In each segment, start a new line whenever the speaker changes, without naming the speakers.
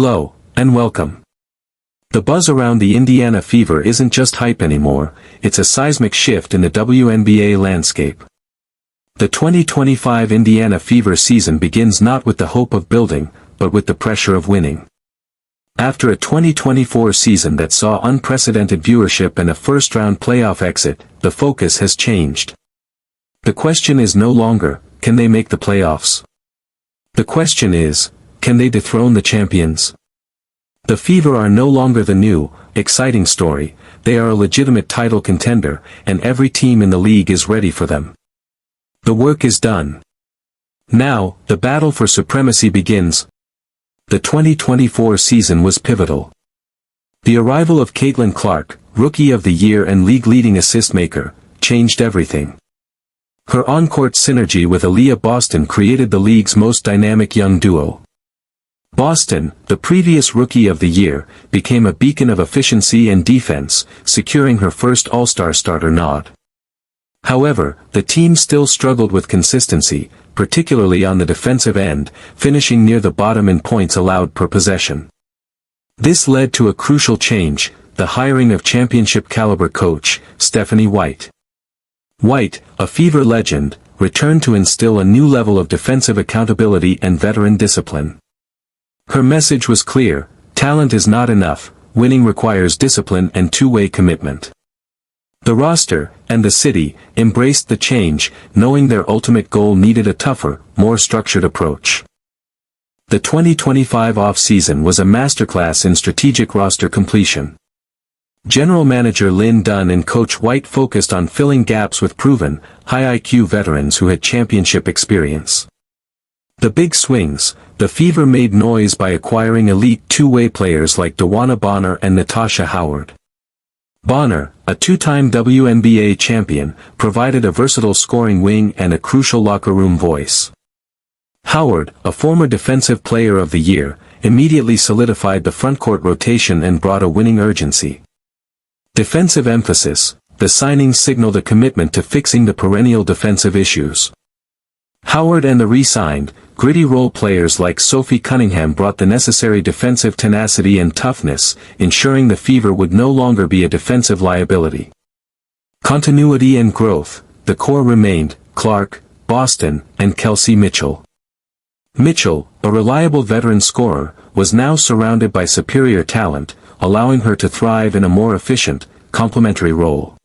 Hello, and welcome. The buzz around the Indiana Fever isn't just hype anymore, it's a seismic shift in the WNBA landscape. The 2025 Indiana Fever season begins not with the hope of building, but with the pressure of winning. After a 2024 season that saw unprecedented viewership and a first-round playoff exit, the focus has changed. The question is no longer, can they make the playoffs? The question is, can they dethrone the champions? The Fever are no longer the new, exciting story, they are a legitimate title contender, and every team in the league is ready for them. The work is done. Now, the battle for supremacy begins. The 2024 season was pivotal. The arrival of Caitlin Clark, Rookie of the Year and league-leading assist maker, changed everything. Her on-court synergy with Aaliyah Boston created the league's most dynamic young duo. Boston, the previous Rookie of the Year, became a beacon of efficiency and defense, securing her first All-Star starter nod. However, the team still struggled with consistency, particularly on the defensive end, finishing near the bottom in points allowed per possession. This led to a crucial change, the hiring of championship-caliber coach, Stephanie White. White, a Fever legend, returned to instill a new level of defensive accountability and veteran discipline. Her message was clear, talent is not enough, winning requires discipline and two-way commitment. The roster, and the city, embraced the change, knowing their ultimate goal needed a tougher, more structured approach. The 2025 offseason was a masterclass in strategic roster completion. General Manager Lynn Dunn and Coach White focused on filling gaps with proven, high-IQ veterans who had championship experience. The big swings, the Fever made noise by acquiring elite two-way players like DeWanna Bonner and Natasha Howard. Bonner, a two-time WNBA champion, provided a versatile scoring wing and a crucial locker room voice. Howard, a former Defensive Player of the Year, immediately solidified the frontcourt rotation and brought a winning urgency. Defensive emphasis, the signing signaled a commitment to fixing the perennial defensive issues. Howard and the re-signed, gritty role players like Sophie Cunningham brought the necessary defensive tenacity and toughness, ensuring the Fever would no longer be a defensive liability. Continuity and growth, the core remained, Clark, Boston, and Kelsey Mitchell. Mitchell, a reliable veteran scorer, was now surrounded by superior talent, allowing her to thrive in a more efficient, complementary role.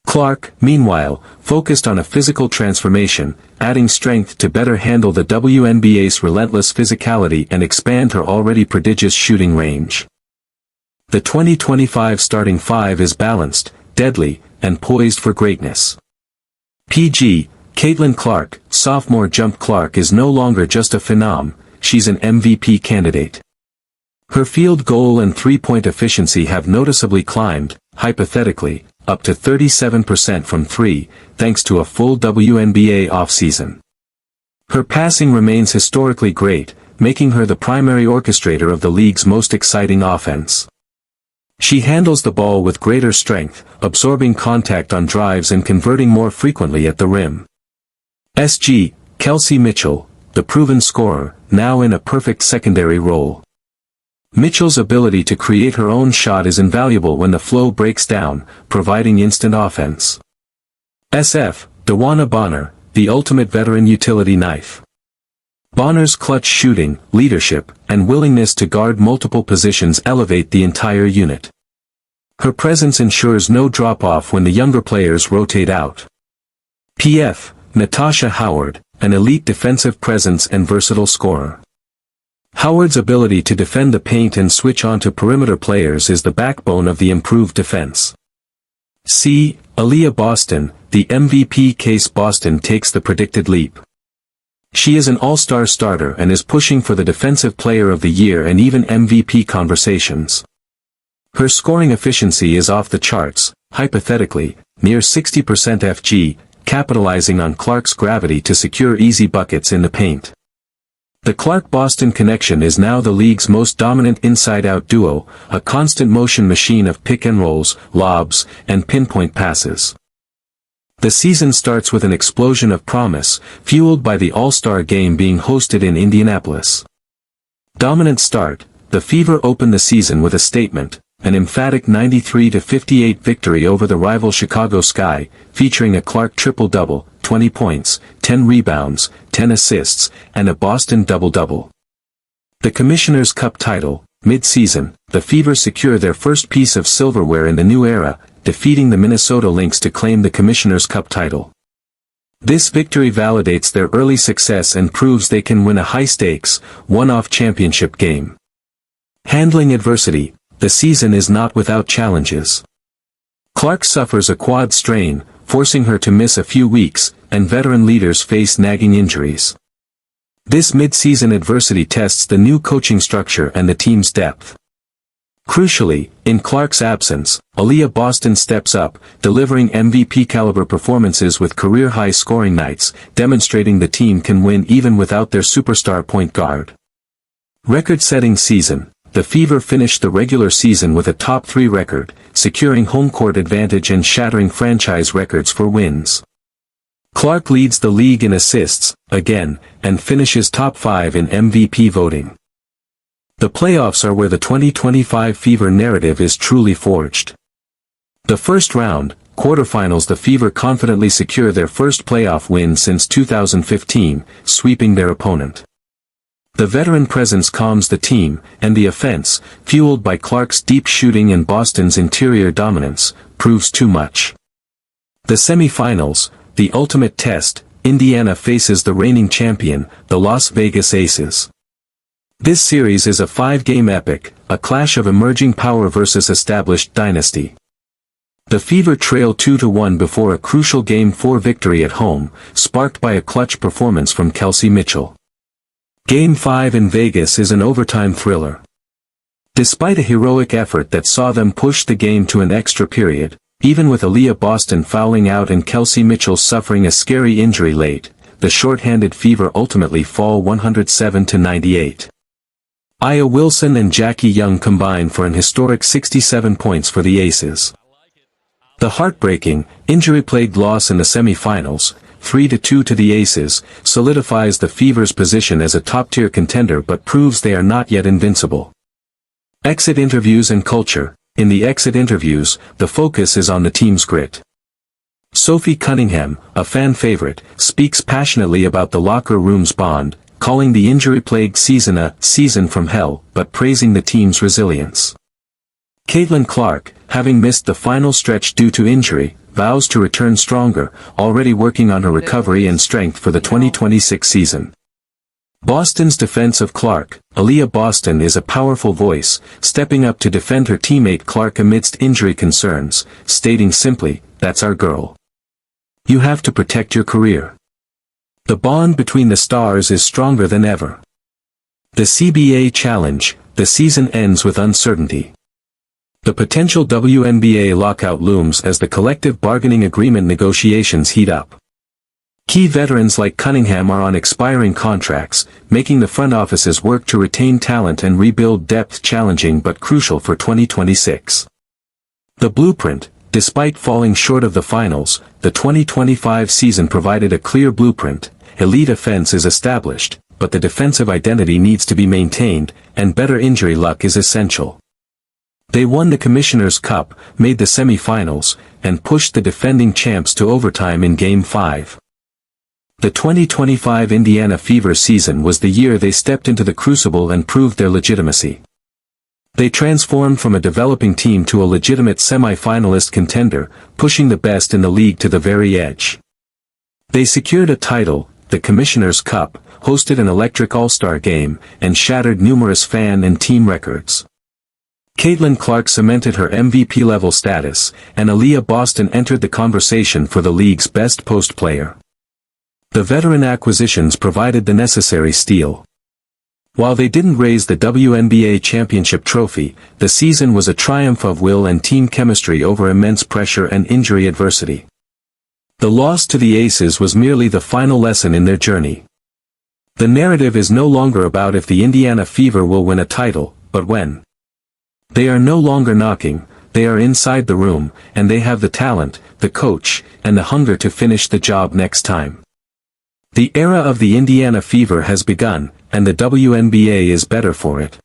Clark, meanwhile, focused on a physical transformation, adding strength to better handle the WNBA's relentless physicality and expand her already prodigious shooting range. The 2025 starting five is balanced, deadly, and poised for greatness. PG, Caitlin Clark, sophomore jump Clark is no longer just a phenom, she's an MVP candidate. Her field goal and three-point efficiency have noticeably climbed, hypothetically, up to 37% from three, thanks to a full WNBA offseason. Her passing remains historically great, making her the primary orchestrator of the league's most exciting offense. She handles the ball with greater strength, absorbing contact on drives and converting more frequently at the rim. SG, Kelsey Mitchell, the proven scorer, now in a perfect secondary role. Mitchell's ability to create her own shot is invaluable when the flow breaks down, providing instant offense. SF, DeWanna Bonner, the ultimate veteran utility knife. Bonner's clutch shooting, leadership, and willingness to guard multiple positions elevate the entire unit. Her presence ensures no drop-off when the younger players rotate out. PF, Natasha Howard, an elite defensive presence and versatile scorer. Howard's ability to defend the paint and switch on to perimeter players is the backbone of the improved defense. C. Aaliyah Boston, the MVP case. Boston takes the predicted leap. She is an all-star starter and is pushing for the Defensive Player of the Year and even MVP conversations. Her scoring efficiency is off the charts, hypothetically, near 60% FG, capitalizing on Clark's gravity to secure easy buckets in the paint. The Clark-Boston connection is now the league's most dominant inside-out duo, a constant motion machine of pick-and-rolls, lobs, and pinpoint passes. The season starts with an explosion of promise, fueled by the All-Star Game being hosted in Indianapolis. Dominant start, the Fever opened the season with a statement, an emphatic 93-58 victory over the rival Chicago Sky, featuring a Clark triple-double, 20 points, 10 rebounds, 10 assists, and a Boston double-double. The Commissioner's Cup title. Mid-season, the Fever secure their first piece of silverware in the new era, defeating the Minnesota Lynx to claim the Commissioner's Cup title. This victory validates their early success and proves they can win a high-stakes, one-off championship game. Handling adversity. The season is not without challenges. Clark suffers a quad strain, forcing her to miss a few weeks, and veteran leaders face nagging injuries. This mid-season adversity tests the new coaching structure and the team's depth. Crucially, in Clark's absence, Aaliyah Boston steps up, delivering MVP-caliber performances with career-high scoring nights, demonstrating the team can win even without their superstar point guard. Record-setting season. The Fever finished the regular season with a top 3 record, securing home court advantage and shattering franchise records for wins. Clark leads the league in assists, again, and finishes top 5 in MVP voting. The playoffs are where the 2025 Fever narrative is truly forged. The first round, quarterfinals, the Fever confidently secure their first playoff win since 2015, sweeping their opponent. The veteran presence calms the team, and the offense, fueled by Clark's deep shooting and Boston's interior dominance, proves too much. The semifinals, the ultimate test, Indiana faces the reigning champion, the Las Vegas Aces. This series is a 5-game epic, a clash of emerging power versus established dynasty. The Fever trail 2-1 before a crucial Game 4 victory at home, sparked by a clutch performance from Kelsey Mitchell. Game 5 in Vegas is an overtime thriller. Despite a heroic effort that saw them push the game to an extra period, even with Aaliyah Boston fouling out and Kelsey Mitchell suffering a scary injury late, the short-handed Fever ultimately fall 107-98. Aya Wilson and Jackie Young combine for an historic 67 points for the Aces. The heartbreaking, injury-plagued loss in the semifinals, 3-2 to the Aces, solidifies the Fever's position as a top-tier contender but proves they are not yet invincible. Exit interviews and culture. In the exit interviews, the focus is on the team's grit. Sophie Cunningham, a fan favorite, speaks passionately about the locker room's bond, calling the injury-plagued season a season from hell, but praising the team's resilience. Caitlin Clark, having missed the final stretch due to injury, vows to return stronger, already working on her recovery and strength for the 2026 season. Boston's defense of Clark. Aaliyah Boston is a powerful voice, stepping up to defend her teammate Clark amidst injury concerns, stating simply, "That's our girl. You have to protect your career." The bond between the stars is stronger than ever. The CBA challenge. The season ends with uncertainty. The potential WNBA lockout looms as the collective bargaining agreement negotiations heat up. Key veterans like Cunningham are on expiring contracts, making the front offices work to retain talent and rebuild depth, challenging but crucial for 2026. The blueprint. Despite falling short of the finals, the 2025 season provided a clear blueprint. Elite offense is established, but the defensive identity needs to be maintained, and better injury luck is essential. They won the Commissioner's Cup, made the semifinals, and pushed the defending champs to overtime in Game 5. The 2025 Indiana Fever season was the year they stepped into the crucible and proved their legitimacy. They transformed from a developing team to a legitimate semi-finalist contender, pushing the best in the league to the very edge. They secured a title, the Commissioner's Cup, hosted an electric All-Star game, and shattered numerous fan and team records. Caitlin Clark cemented her MVP-level status, and Aaliyah Boston entered the conversation for the league's best post player. The veteran acquisitions provided the necessary steel. While they didn't raise the WNBA championship trophy, the season was a triumph of will and team chemistry over immense pressure and injury adversity. The loss to the Aces was merely the final lesson in their journey. The narrative is no longer about if the Indiana Fever will win a title, but when. They are no longer knocking, they are inside the room, and they have the talent, the coach, and the hunger to finish the job next time. The era of the Indiana Fever has begun, and the WNBA is better for it.